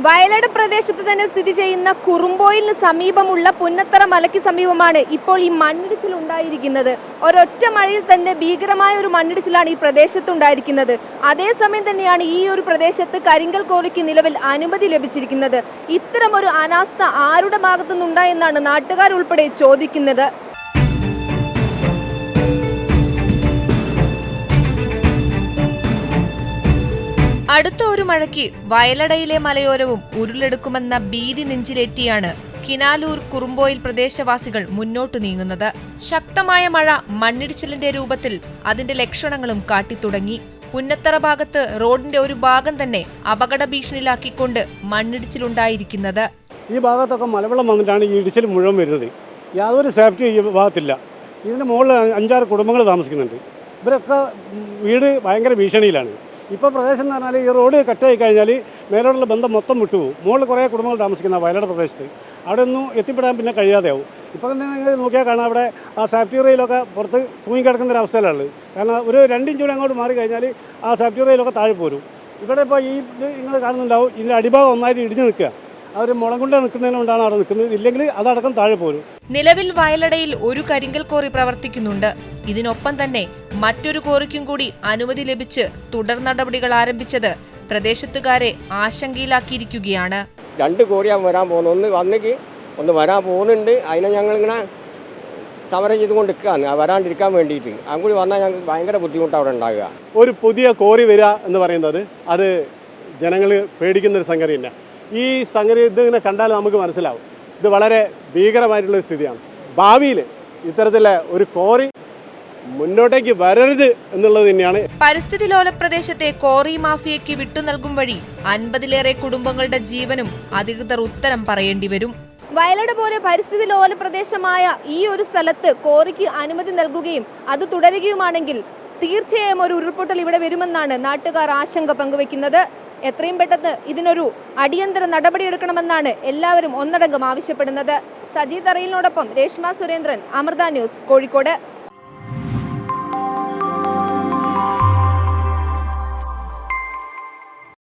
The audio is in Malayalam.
വയനാട് പ്രദേശത്ത് തന്നെ സ്ഥിതി ചെയ്യുന്ന കുറുമ്പോയിലിന് സമീപമുള്ള പുന്നത്തറ മലയ്ക്ക് സമീപമാണ് ഇപ്പോൾ ഈ മണ്ണിടിച്ചിൽ ഉണ്ടായിരിക്കുന്നത്. ഒരൊറ്റ മഴയിൽ തന്നെ ഭീകരമായ ഒരു മണ്ണിടിച്ചിലാണ് ഈ പ്രദേശത്ത് ഉണ്ടായിരിക്കുന്നത്. അതേസമയം തന്നെയാണ് ഈ ഒരു പ്രദേശത്ത് കരിങ്കൽ ക്വാറിക്ക് നിലവിൽ അനുമതി ലഭിച്ചിരിക്കുന്നത്. ഇത്തരമൊരു അനാസ്ഥ ആരുടെ ഭാഗത്തുനിന്നുണ്ടായെന്നാണ് നാട്ടുകാരുൾപ്പെടെ ചോദിക്കുന്നത്. അടുത്ത ഒരു മഴയ്ക്ക് വയലടയിലെ മലയോരവും ഉരുളെടുക്കുമെന്ന ഭീതി നെഞ്ചിലേറ്റിയാണ് കിനാലൂർ കുറുമ്പോയിൽ പ്രദേശവാസികൾ മുന്നോട്ടു നീങ്ങുന്നത്. ശക്തമായ മഴ മണ്ണിടിച്ചിലിന്റെ രൂപത്തിൽ അതിന്റെ ലക്ഷണങ്ങളും കാട്ടിത്തുടങ്ങി. പുന്നത്തറ ഭാഗത്ത് റോഡിന്റെ ഒരു ഭാഗം തന്നെ അപകട ഭീഷണിയിലാക്കിക്കൊണ്ട് മണ്ണിടിച്ചിലുണ്ടായിരിക്കുന്നത്. ഈ ഭാഗത്തൊക്കെ മലവെള്ളം വന്നിട്ടാണ് ഈ ഇടിച്ചിൽ മുഴുവൻ വരുന്നത്. യാതൊരു സേഫ്റ്റി ഈ ഭാഗത്തില്ല. ഇതിന്റെ മുകളിൽ 5-6 കുടുംബങ്ങൾ താമസിക്കുന്നുണ്ട്. ഇവരൊക്കെ വീട് ഭയങ്കര ഭീഷണിയിലാണ്. ഇപ്പോൾ പ്രദേശം എന്ന് പറഞ്ഞാൽ ഈ റോഡ് കട്ടായി കഴിഞ്ഞാൽ മേലോട്ടുള്ള ബന്ധം മൊത്തം വിട്ടുപോകും. മുകളിൽ കുറേ കുടുംബങ്ങൾ താമസിക്കുന്ന വയനാട് പ്രദേശത്ത് അവിടെ ഒന്നും എത്തിപ്പെടാൻ പിന്നെ കഴിയാതെയാവും. ഇപ്പോൾ തന്നെ നിങ്ങൾ നോക്കിയാൽ കാണാം, അവിടെ ആ സേഫ്റ്റി റെയിലൊക്കെ പുറത്ത് തൂങ്ങിക്കിടക്കുന്ന ഒരു അവസ്ഥയിലുള്ളത്. കാരണം ഒരു 2 ഇഞ്ച് കൂടെ അങ്ങോട്ട് മാറി കഴിഞ്ഞാൽ ആ സേഫ്റ്റി റെയിലൊക്കെ താഴെ പോരും. ഇവിടെ ഇപ്പോൾ ഈ ഇത് നിങ്ങൾ കാണുന്നുണ്ടാവും, ഇതിൻ്റെ അടിഭാഗം ഒന്നായിട്ട് ഇടിഞ്ഞ് നിൽക്കുക. അവർ മുളം കൊണ്ട് നിൽക്കുന്നതിന് കൊണ്ടാണ് അവിടെ നിൽക്കുന്നത്. ഇല്ലെങ്കിൽ അതടക്കം താഴെ പോരും. നിലവിൽ വയലടയിൽ ഒരു കരിങ്കൽ ക്വാറി പ്രവർത്തിക്കുന്നുണ്ട്. ഇതിനൊപ്പം തന്നെ മറ്റൊരു ക്വാറിക്കും കൂടി അനുമതി ലഭിച്ച് തുടർ നടപടികൾ ആരംഭിച്ചത് പ്രദേശത്തുകാരെ ആശങ്കയിലാക്കിയിരിക്കുകയാണ്. 2 ക്വാറിയാണ് വരാൻ പോകുന്നത്. ഒന്ന് വരാൻ പോകുന്നുണ്ട്. അതിനെ ഞങ്ങളിങ്ങനെ സമരം ചെയ്തുകൊണ്ട് നിൽക്കുകയാണ്, വരാണ്ടിരിക്കാൻ വേണ്ടിയിട്ട്. അങ്ങോട്ട് വന്നാൽ ഞങ്ങൾക്ക് ഭയങ്കര ബുദ്ധിമുട്ടാണ് അവിടെ ഉണ്ടാകുക. ഒരു പുതിയ ക്വാറി വരിക എന്ന് പറയുന്നത് അത് ജനങ്ങൾ പേടിക്കുന്നൊരു സംഗതി തന്നെ. ഈ സംഗതി ഇതിങ്ങനെ കണ്ടാൽ നമുക്ക് മനസ്സിലാവും ഇത് വളരെ ഭീകരമായിട്ടുള്ളൊരു സ്ഥിതിയാണ്. ഭാവിയിൽ ഇത്തരത്തിലുള്ള ഒരു ക്വാറി മുന്നോട്ടേക്ക് വരരുത് എന്നുള്ളത് തന്നെയാണ്. പരിസ്ഥിതി ലോല പ്രദേശത്തെ ക്വാറി മാഫിയയ്ക്ക് വിട്ടു നൽകും വഴി 50-ലേറെ കുടുംബങ്ങളുടെ ജീവനും അധികൃതർ ഉത്തരം പറയേണ്ടി വരും. വയനാട് പോലെ പരിസ്ഥിതി ലോല പ്രദേശമായ ഈ ഒരു സ്ഥലത്ത് ക്വാറിക്ക് അനുമതി നൽകുകയും അത് തുടരുകയുമാണെങ്കിൽ തീർച്ചയായും ഒരു ഉരുൾപൊട്ടൽ ഇവിടെ വരുമെന്നാണ് നാട്ടുകാർ ആശങ്ക പങ്കുവെക്കുന്നത്. എത്രയും പെട്ടെന്ന് ഇതിനൊരു അടിയന്തര നടപടിയെടുക്കണമെന്നാണ് എല്ലാവരും ഒന്നടങ്കം ആവശ്യപ്പെടുന്നത്. സജി തറയിലിനോടൊപ്പം രേഷ്മ സുരേന്ദ്രൻ, അമൃത ന്യൂസ്, കോഴിക്കോട്.